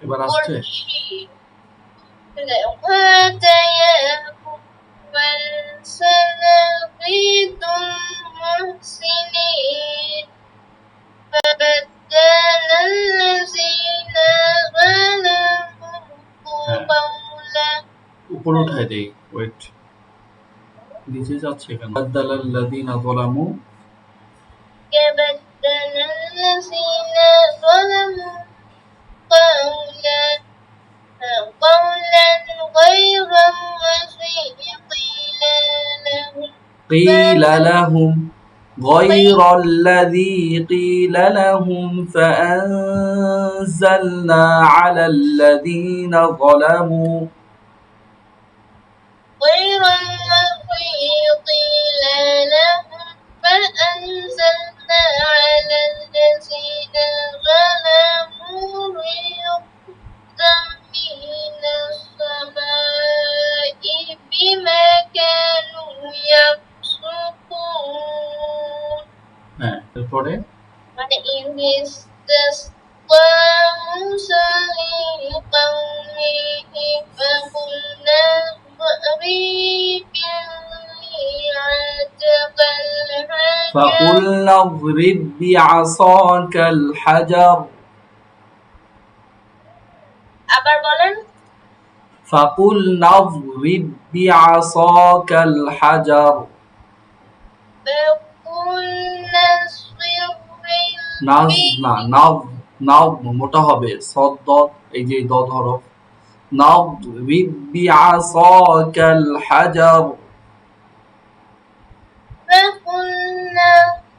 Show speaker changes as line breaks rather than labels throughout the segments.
এবার আসছে
وآتيناهم سنغيث محسنين فبدل الذين ظلموا قولا
উপরে উঠায় দেই ওয়েট নিচে যাচ্ছে কেন বাদালাল্লাযিনা যালামু
فبدل الذين ظلموا قولا غير الذي
قيل لهم غير الذي قيل لهم فأنزلنا على الذين ظلموا
غير الذي قيل لهم فأنزلنا على الذين ظلموا رجزا من السماء بما كانوا يفسقون.
এরপরে
وإذ استسقى موسى لقومه فقلنا
فقلنا اضرب بعصاك الحجر
আবার বলেন
فقلنا اضرب بعصاك الحجر নাও মোটা হবে সদ এই যে দদ হরফ نضرب بعصاك الحجر
فقلنا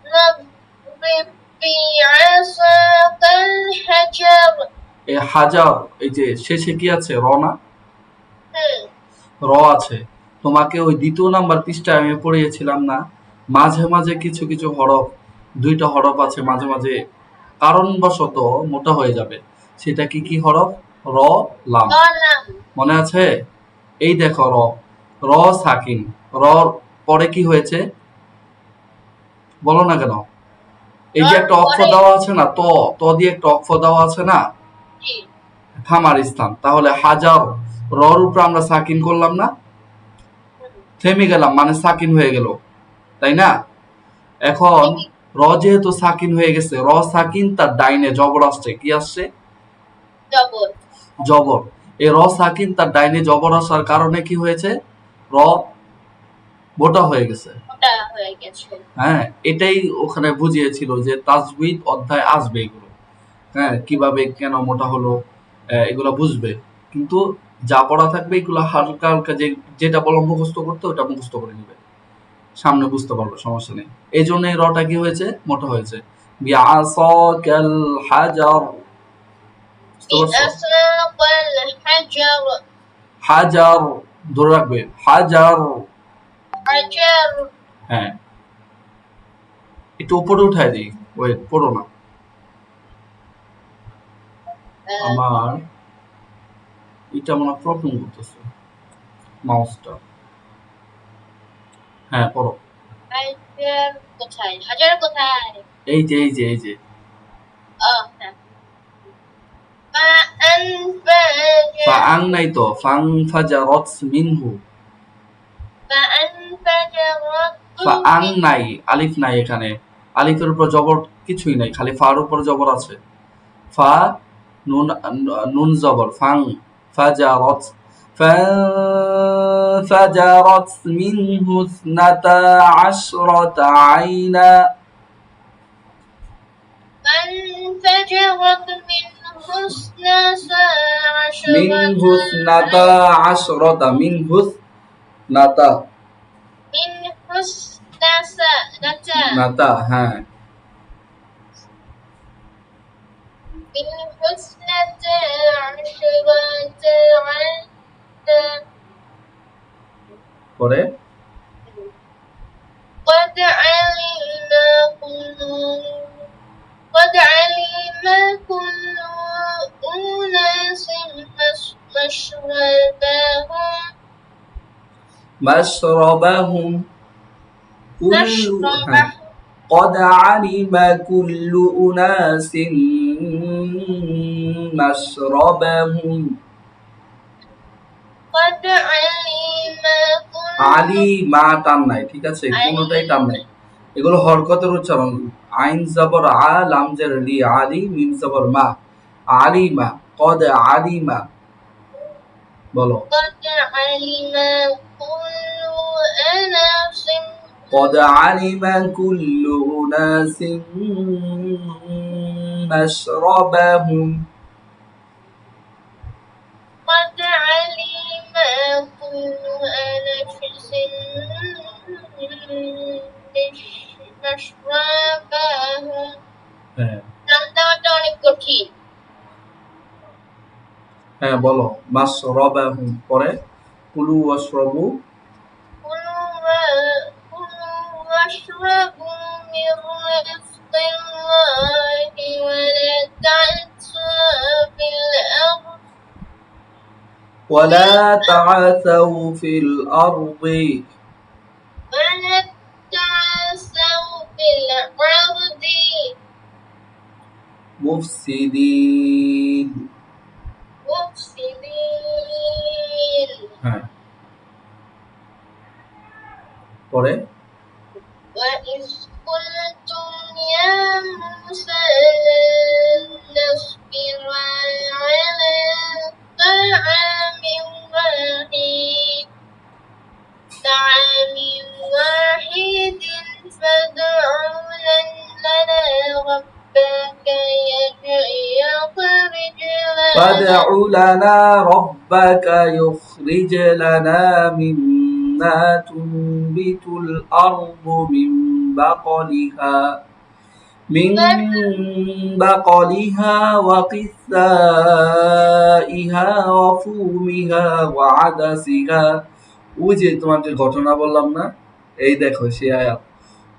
نضرب بعصاك الحجر
এই হাজার এই যে শেষে কি আছে র না র আছে তোমাকে ওই দ্বিতীয় নাম্বার পৃষ্ঠায় আমি পড়িয়েছিলাম না মাঝে মাঝে কিছু কিছু হরফ দুইটা হরফ আছে মাঝে মাঝে কারণবশত মোটা হয়ে যাবে সেটা কি কি হরফ র লাম মনে আছে এই দেখো র র সাকিন র পরে কি হয়েছে বলো না কেন এই যে একটা অক্ষ দেওয়া আছে না ত দিয়ে একটা অক্ষ দেওয়া আছে না থামার স্থান তাহলে হাজার রর উপর আমরা সাকিন করলাম না থেমে গেলাম মানে সাকিন হয়ে গেল তাই না এখন র যেহেতু সাকিন হয়ে গেছে র সাকিন তার ডাইনে জবর আসছে কি আসছে জবর এই র সাকিন তার ডাইনে জবর আসার কারণে কি হয়েছে র মোটা হয়ে গেছে হ্যাঁ এটাই ওখানে বুঝিয়েছিল যে তাজবিদ অধ্যায় আসবে এগুলো হ্যাঁ কিভাবে কেন মোটা হলো এগুলো বুঝবে কিন্তু যা পড়া থাকবে এগুলো হালকা হালকা যেটা বলো মুখস্থ করতে ওটা মুখস্থ করে নিবে সামনে বুঝতে পারবে সমস্যা নেই এই জন্য এই রটা কি হয়েছে মোটা হয়েছে বিআসাকাল হাজার হাজার ধরে রাখবে হাজার হ্যাঁ একটু উপরে উঠায় দিই ওয়েট পড়ো না আমার এটা মনে প্রবলেম করতেছে মাউসটা হ্যাঁ পড়ো এই যে ফাআং নাই তো ফানফাজারাত মিনহু ফাআং নাই আলিফ নাই এখানে আলিফের উপর জবর কিছুই নাই খালি ফার উপর জবর আছে ফা নুন জবর ফাং ফাজারাত فانفجرت منه 12 عينا
فانفجرت منه
12 منه 12 হ্যাঁ পরে
قد علم كل أناس
مشربهم قد علم كل أناس مشربهم
قد علم كل
আলি মা টান নাই, ঠিক আছে, কোনোটাই টান নাই, এগুলো হরকতের উচ্চারণ। আইন জবর আ, লাম জের লি, আলি, মিম জবর মা, আলিমা, কদ আলিমা। বলো
قد علم كل أناس
قد علم كل أناس مشربهم
قد علم كل أناس مشربهم
হ্যাঁ
নাম দেওয়াটা অনেক কঠিন।
হ্যাঁ বলো মাশরাবাহুম, পরে কুলু ওয়াশরাবু
كلوا واشربوا من رزق الله ولا تعثوا في الأرض
ولا تعثوا في الأرض
ولا تعثوا في الأرض
মুফসিদিন।
مفسدين
হ্যাঁ পরে
وإذ قلتم يا موسى لن نصبر على طعام واحد فادع لنا ربك يخرج
فادع
لنا
لنا ربك يخرج لنا مما تنبت الأرض من بقلها وقثائها وفومها وعدسها। ওই যে তোমাকে ঘটনা বললাম না, এই দেখো সে আয়াত,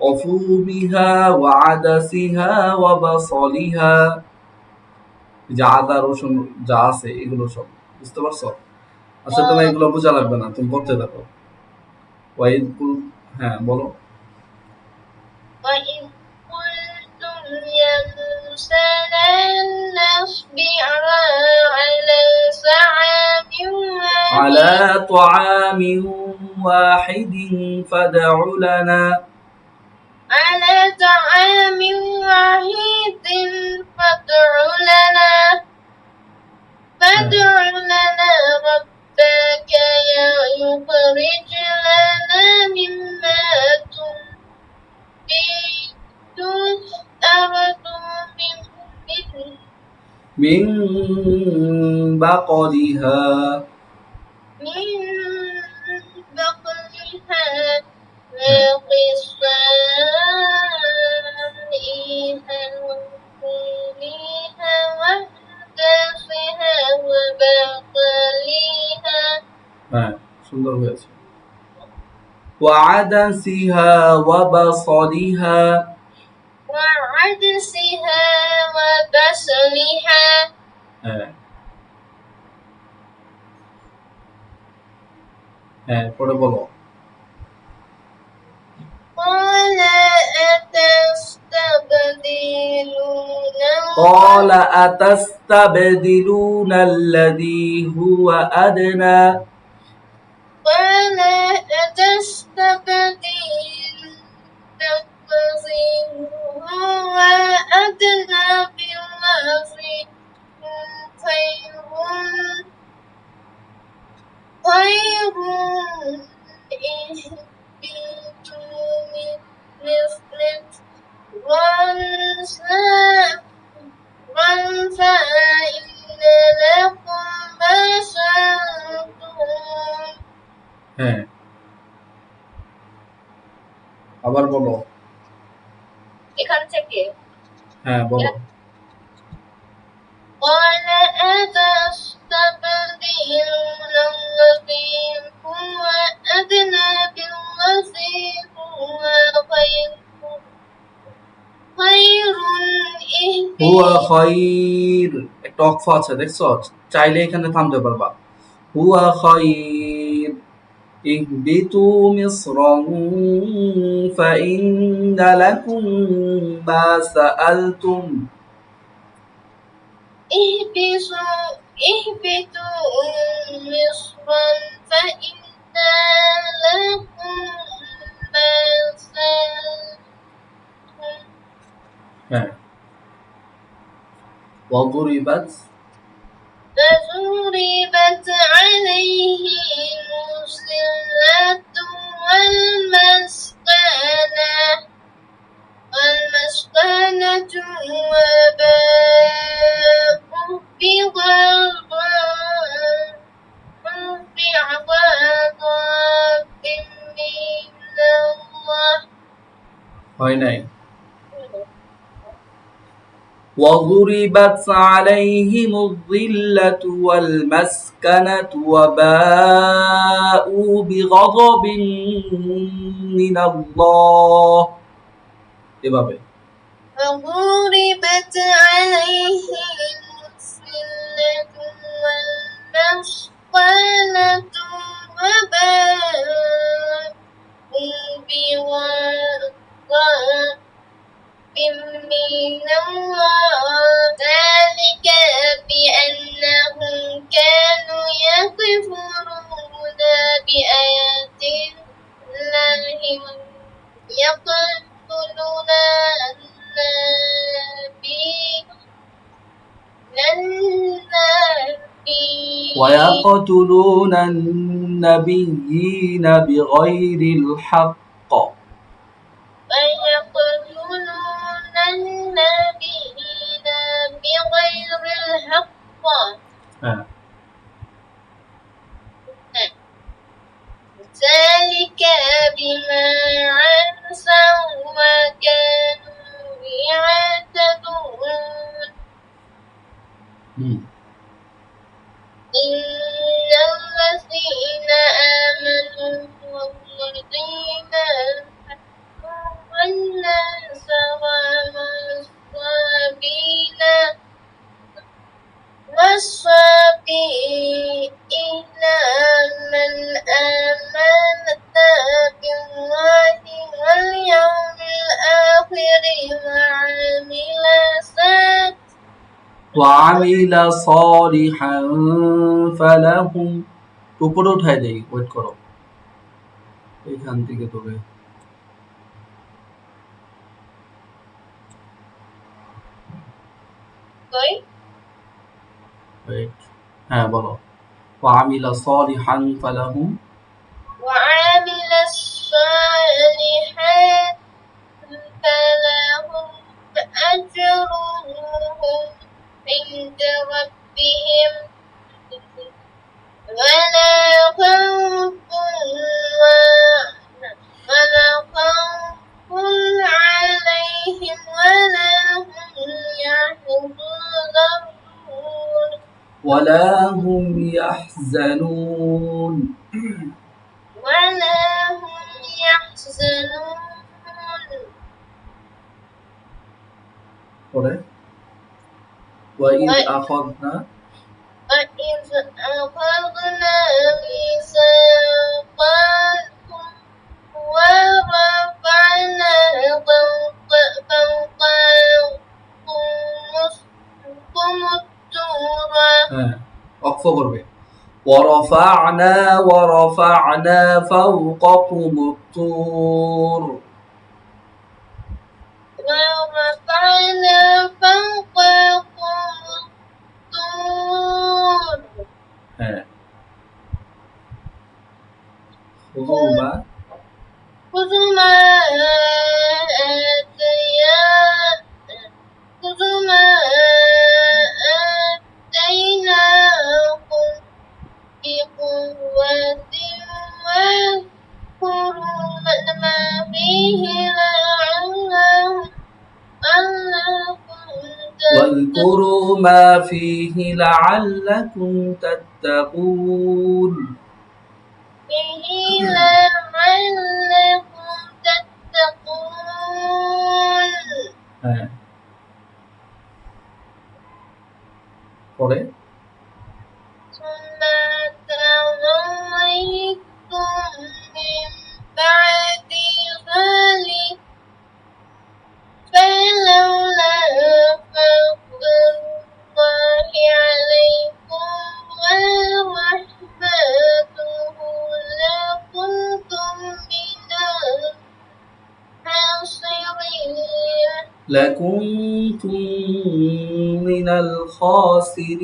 অফুমিহা ওয়াদাসিহা ওয়াবাসলিহা, যে আদা রসুন যা আছে এগুলো সব, বুঝতে পারছো? আচ্ছা তোমার এগুলো বোঝা লাগবে না, তুমি পড়তে থাকো। ওয়াইদ কুল, হ্যাঁ বলো
وإذ قلتم يا موسى لن نصبر على طعام
على
واحد
طعام واحد فادع لنا
على طعام واحد فادع لنا ربك يخرج لنا مما تنبت الأرض
من بقلها
من بقلها وقصائها وفومها وعدسها وبقلها
হ্যাঁ সুন্দর হয়েছে, وعدسها وبصلها
وعدسها وبصلها
হ্যাঁ হ্যাঁ পরে বলো
قال
قال أتستبدلون الذي هو أدنى
قال أتستبدلون الذي هو أدنى بالذي خير اهبطوا مثل فإن لكم ما سألتم
হ্যাঁ আবার বলো
এখান থেকে
হ্যাঁ বলো
قال أتستبدلون الذي هو أدنى بالذي هو خير
হুয়া খাইর, একটা অক্ষ আছে দেখছো, চাইলে এখানে থামতে পারবা। হুয়া খাইর ইহবিতু মিসরান ফাইন্না লাকুম মা সাআলতুম
اهبطوا مصرا فإن لكم ما سألتم
হ্যাঁ وضربت
فضربت عليهم الذلة والمسكنة وباءوا بعذاب من الله
হয় নাই وضربت عليهم الذلة والمسكنة وباءوا بغضب من الله এভাবে
وضربت عليهم الذلة والمسكنة وباءوا بغضب من الله ذلك بأنهم كانوا يكفرون بآيات الله يقتلون
ويقتلون النبيين بغير الحق
ويقتلون النبيين بغير الحق ذلك بما عصوا وكانوا يعتدون إن الذين آمنوا والذين والناس والصابئين من آمن بالله واليوم الآخر
وعمل صالحا فلهم উপরে উঠাই দেই ওয়েট করো এখান থেকে তোকে ওয়েট হ্যাঁ বলো وعمل صالحا فلهم
وعمل الصالحات فلهم أجرهم عند ربهم ولا خوف عليهم ولا هم يحزنون
ولا هم يحزنون وإذ أخذنا
ميثاقكم ورفعنا فوقكم الطور
وقف করবে ورفعنا فوقكم الطور
ورفعنا فوقكم الطور خذوا ما آتيناكم بقوة
واذكروا ما فيه لعلكم تتقون পরে
ثم توليتم من بعد ذلك فلولا فضل الله
لكنتم من الخاسرين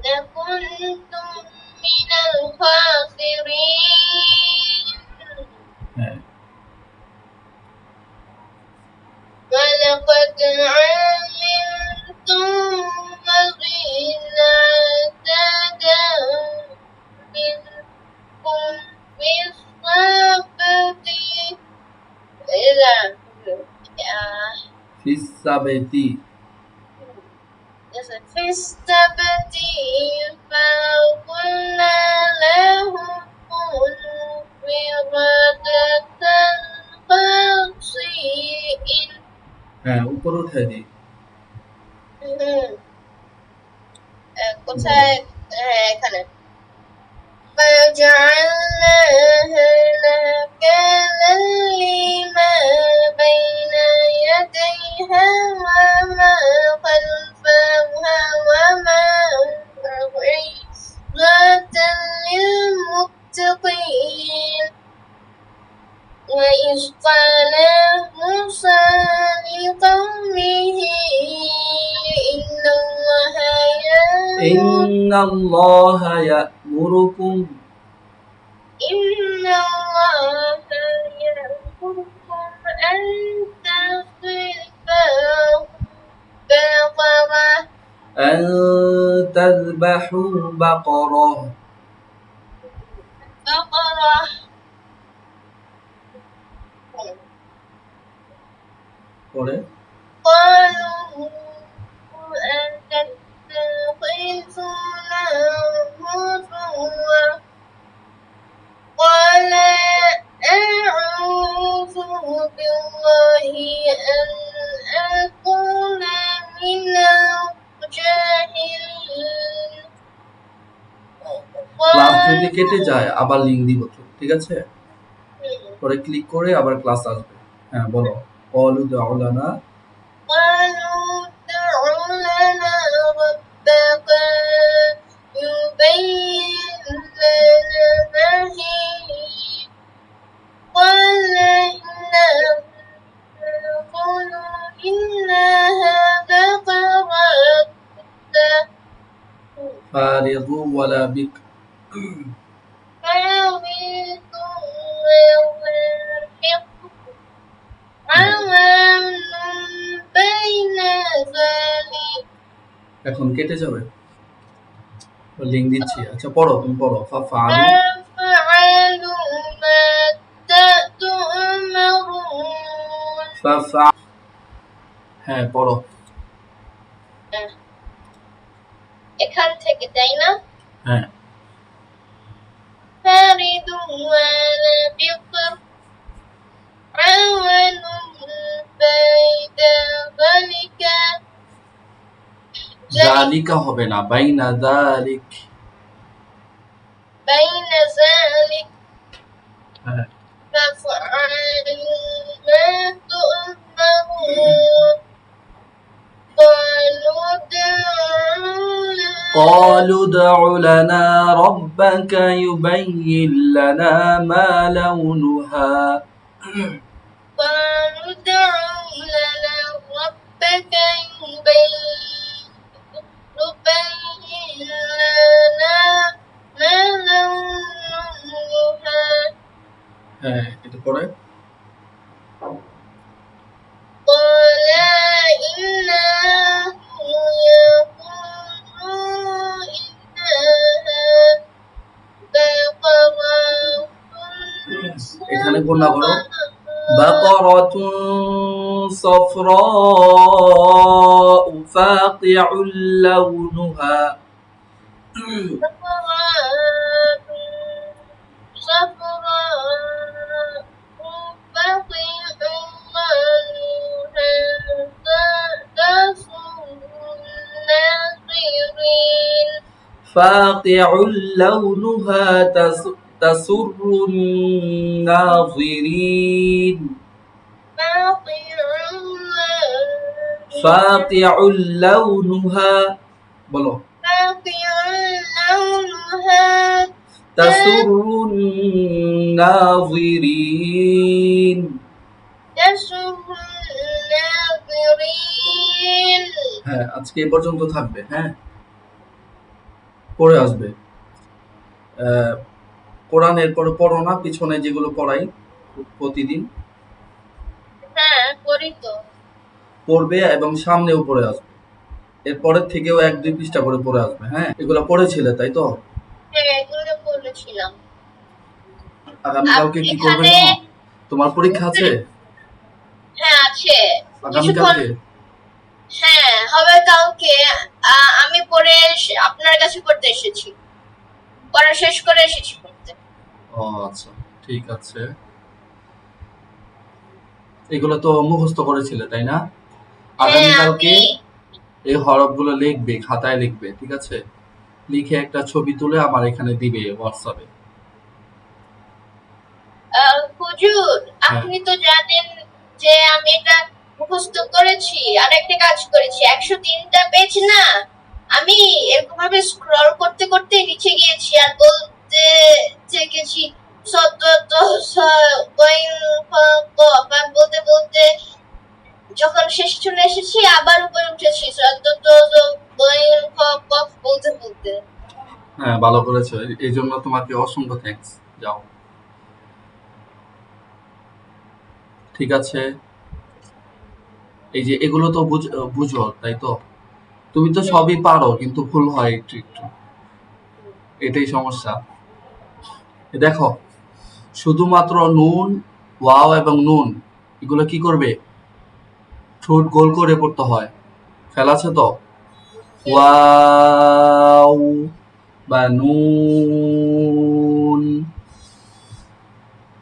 لكنتم من الخاسرين
হ্যাঁ
ولقد علمتم الذين اعتدوا منكم في السبت إذا
في السبت
في السبت فقلنا لهم كونوا قردة خاسئين
হ্যাঁ উপরে উঠাই দিই
কোথায় এখানে فجعلناها نكالا لما بين يديها وما خلفها وموعظة للمتقين وإذ قال موسى لقومه
إن الله يأمركم
إن الله يأمركم أن
تذبحوا بقرة পরে
قالوا أتتخذنا هزوا قال أعوذ بالله أن أكون من الجاهلين
ক্লাস যদি কেটে যায় আবার লিংক দিব তো ঠিক আছে পরে ক্লিক করে আবার ক্লাস আসবে হ্যাঁ বলো قالوا ادع لنا
قالوا ادع لنا ربك يبين لنا ما هي قال قالوا إنها بقرة
فارض ولا بك
فارض ويرحق عوام بين ذلك
এখন কেটে যাবে লিংক দিচ্ছি আচ্ছা পড়ো তুমি পড়ো ফাফআলু
فافعلوا ما تؤمرون
ফাফা হ্যাঁ পড়ো
এখান থেকে তাই না
হ্যাঁ
فارد ولا بقر عون بين ذلك
জালিকা হবে না বাইনা যালিক
بين ذلك
হ্যাঁ
فافعلوا ما تؤمرون
قالوا ادع لنا ربك يبين لنا ما لونها
قالوا ادع لنا ربك يبين لنا ما لونها
হ্যাঁ এটা পড়ে
قال إنه يقول إنها بقرة
এখানে গুণা করো بقرة صفراء فاقع لونها فاقع لونها تسر الناظرين فاقع لونها بلو تسر الناظرين
نسه الناظرين
হ্যাঁ, আজকে এই পর্যন্ত থাকবে। হ্যাঁ, পড়ে আসবে। কোরআন এরপরে পড়ো না, পিছনে যেগুলো পড়াই প্রতিদিন
হ্যাঁ করি তো।
পড়বে এবং সামনেও পড়ে আসবে। এরপরের থেকেও 1-2 পৃষ্ঠা করে পড়ে আসবে। হ্যাঁ, এগুলো পড়েছিলে তাই তো?
হ্যাঁ এগুলো বলেছিলাম।
আগামীকালকে কি করবে
এখানে
জানো? তোমার পরীক্ষা আছে
হ্যাঁ আছে কিছুক্ষণ।
আগামীকালকে।
হ্যাঁ হবে কালকে। আমি পড়ে আপনার কাছে পড়তে এসেছি, পড়া শেষ করে এসেছি পড়তে।
ও আচ্ছা, ঠিক আছে। এগুলো তো মুখস্থ করেছিলে তাই না?
হ্যাঁ
আগামীকালকে
আমি
এই হরফগুলো লিখবে, খাতায় লিখবে, ঠিক আছে? লিখে একটা ছবি তুলে আমার এখানে দিবে হোয়াটসঅ্যাপে।
হুজুর
হ্যাঁ,
আপনি তো জানেন যে আমি এটা মুখস্থ করেছি আর একটা কাজ করেছি 103টা পেজ না, আমি এরকম ভাবে স্ক্রল করতে করতে নিচে গিয়েছি আর বলতে চেয়েছি সদ্যত বলতে বলতে যখন শেষ চলে এসেছি আবার উপরে উঠেছি সদ্যত বলতে বলতে।
হ্যাঁ, ভালো করেছো। এই জন্য তোমাকে অসংখ্য থ্যাঙ্কস। যাও, ঠিক আছে। এই যে এগুলো তো বুঝো তাই তো? তুমি তো সবই পারো কিন্তু ভুল হয় একটু একটু, এটাই সমস্যা। দেখো, শুধুমাত্র নুন, ওয়াও এবং নুন এগুলো কি করবে? ঠোঁট গোল করে পড়তে হয়। খেয়াল আছে তো? ওয়াও বা নুন,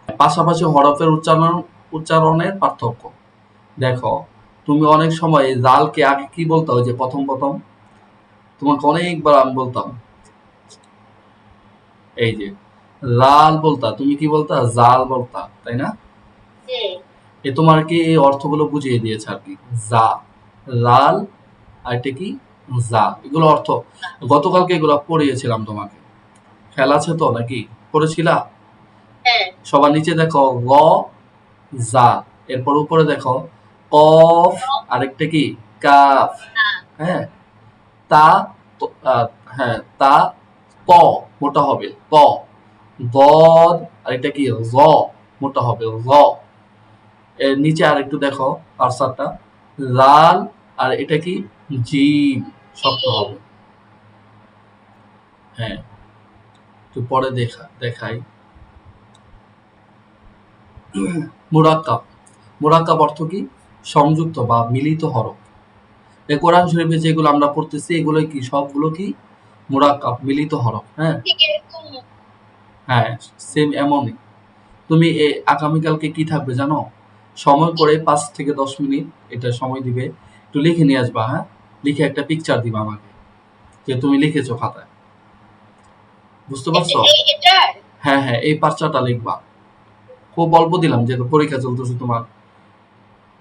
পাশাপাশি হরফের উচ্চারণের পার্থক্য। দেখো, তুমি অনেক সময় এই জালকে আগে কি বলতে, ওই যে প্রথম প্রথম তোমাকে অনেকবার আমি বলতাম, এই যে লাল বলতা, তুমি কি বলতা? জাল বলতা, তাই না? এ তোমাকে এই অর্থগুলো বুঝিয়ে দিয়েছে আর কি। যা, লাল, আর এটা কি? যা। এগুলো অর্থ গতকালকে এগুলো পড়িয়েছিলাম তোমাকে। খেয়াল আছে তো নাকি? পড়েছিলা?
হ্যাঁ
সবার নিচে দেখো গ, যা, এরপর উপরে দেখো কফ, আরেকটা কি? কাফ। হ্যাঁ, তা, হ্যাঁ তা, ত মোটা হবে ত, দদ, আর এটা কি? জ মোটা হবে জ। এর নিচে আর একটু দেখো কারসারটা, লাল, আর এটা কি? জিম, শক্ত হবে। হ্যাঁ, একটু পরে দেখাই। মুরাক্কাব, মুরাক্কাব অর্থ কি? সংযুক্ত বা মিলিত হরফ। এই কোরআন শরীফে যেগুলো আমরা পড়তেছি এগুলো কি? সবগুলো কি? মুরাক্কাব, মিলিত হরফ। হ্যাঁ,
ঠিক এরকম।
হ্যাঁ, সেম এমনই। তুমি আগামীকালকে কি থাকবে জানো? সময় করে 5 থেকে 10 মিনিট এটা সময় দিবে, একটু লিখে নিয়ে আসবা। হ্যাঁ, লিখে একটা পিকচার দিবা আমাকে যে তুমি লিখেছো খাতায়। বুঝতে পারছো?
এটার
হ্যাঁ হ্যাঁ, এই পার্চাটা লিখবা। খুব অল্প দিলাম, যেহেতু পরীক্ষা চলতেছে তোমার।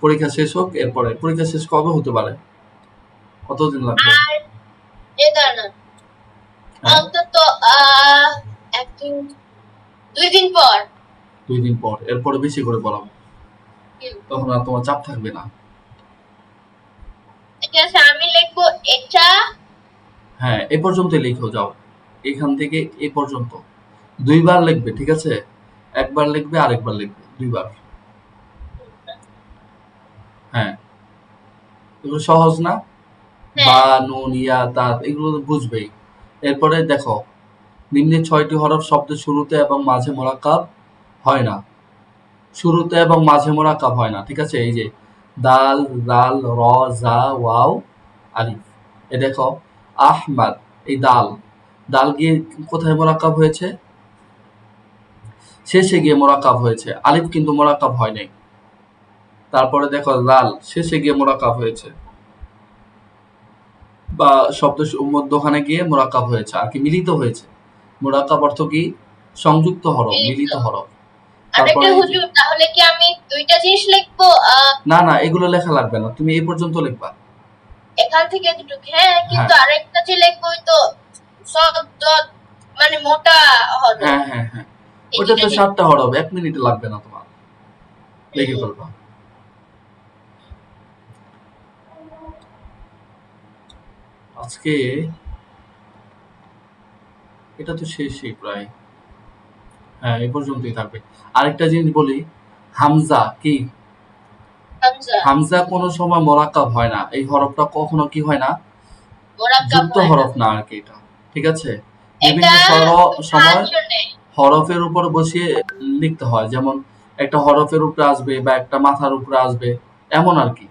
পরীক্ষা শেষ হোক, এরপরে পরীক্ষা শেষ কবে হতে পারে? কতদিন লাগবে?
আর এ দাঁড়ান
হ্যাঁ,
অন্তত একদিন 2 দিন পর।
2 দিন পর। এরপরে বেশি করে পড়াবো, তখন আর তোমার চাপ থাকবে না।
ঠিক আছে আমি লিখবো এটা।
হ্যাঁ, এ পর্যন্ত লিখো, যাও এখান থেকে এ পর্যন্ত 2বার লিখবে, ঠিক আছে? একবার লিখবে, আরেকবার লিখবে, 2বার। হ্যাঁ, এগুলো সহজ না?
হ্যাঁ
বা, নুন, ইয়া, তা এগুলো তো বুঝবেই। এরপরে দেখো, নিম্নে 6টি হরফ শব্দের শুরুতে এবং মাঝে মোরাক্কাব হয় না। শুরুতে এবং মাঝে মোরাক্কাব হয় না, ঠিক আছে? এই যে দাল, জাল, র, জা, ওয়াও, আলিফ। এ দেখো, আহমাদ, এই দাল, দাল গিয়ে কোথায় মোরাক্কাব হয়েছে? শেষে গিয়ে মোরাক্কাব হয়েছে। আলিফ কিন্তু মোরাক্কাব হয় নাই। তারপরে দেখো লাল, শেষে গিয়ে মোরাক্কাব হয়েছে, বা শব্দ মধ্যখানে গিয়ে মোরাক্কাব হয়েছে আর কি, মিলিত হয়েছে। মোরাক্কাব অর্থ কি? সংযুক্ত হরফ,
এই
মিলিত
তো।
হরফ।
আর একটা
তারপরে এই যে,
হুজুর তাহলে কি আমি 2টা জিনিস লিখবো?
না না, এগুলো লেখা লাগবে না, তুমি এই পর্যন্ত লিখবা।
এখান থেকে দুটো হ্যাঁ,
হ্যাঁ
কিন্তু আরেকটা যে লিখবো ওই তো সব মানে মোটা হবে।
হ্যাঁ হ্যাঁ হ্যাঁ,
এই
ওটা
দুইটা
তো
জিনিস।
7টা হরফ, 1 মিনিট লাগবে না তোমার, লিখে
হুম,
ফেলবা। আজকে এটা তো শেষই প্রায়। হ্যাঁ, এই পর্যন্তই থাকবে। আরেকটা জিনিস বলি, হামজা কি?
হামজা
হামজা কোনো সময় মোরাক্কাব হয় না। এই হরফটা কখনো কি হয় না?
মোরাক্কাব
যুক্ত
হয় না।
হরফ না আরকি এটা। ঠিক আছে?
এটা
বিভিন্ন সময়
সাহায্য নেই।
হরফের উপর বসিয়ে লিখতে হয়। যেমন একটা হরফের উপরে আসবে বা একটা মাথার উপরে আসবে, এমন আরকি।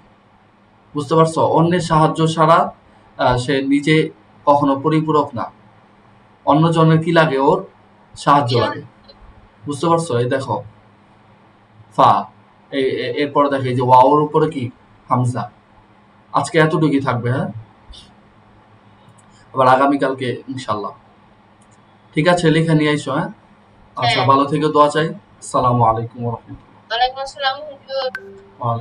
বুঝতে পারছো? অন্যের সাহায্য ছাড়া সে নিজে কখনো পরিপূরক না। অন্যজনের কি লাগে ওর? সাহায্য লাগে। বুঝতে পারছো? এই দেখো, ফা। এরপরে দেখো এই যে ওয়াওর উপরে কি? হামজা। আজকে এতটুকুই থাকবে, হ্যাঁ? আবার আগামীকালকে ইনশাল্লাহ। ঠিক আছে, লিখে নিয়ে আইসো, হ্যাঁ? আচ্ছা,
হ্যাঁ।
ভালো থেকে দোয়া চাই। আসসালামু আলাইকুম ওয়া রাহমাতুল্লাহ।
ওয়ালাইকুম আসসালাম হুজুর।
ওয়া আলাইকুম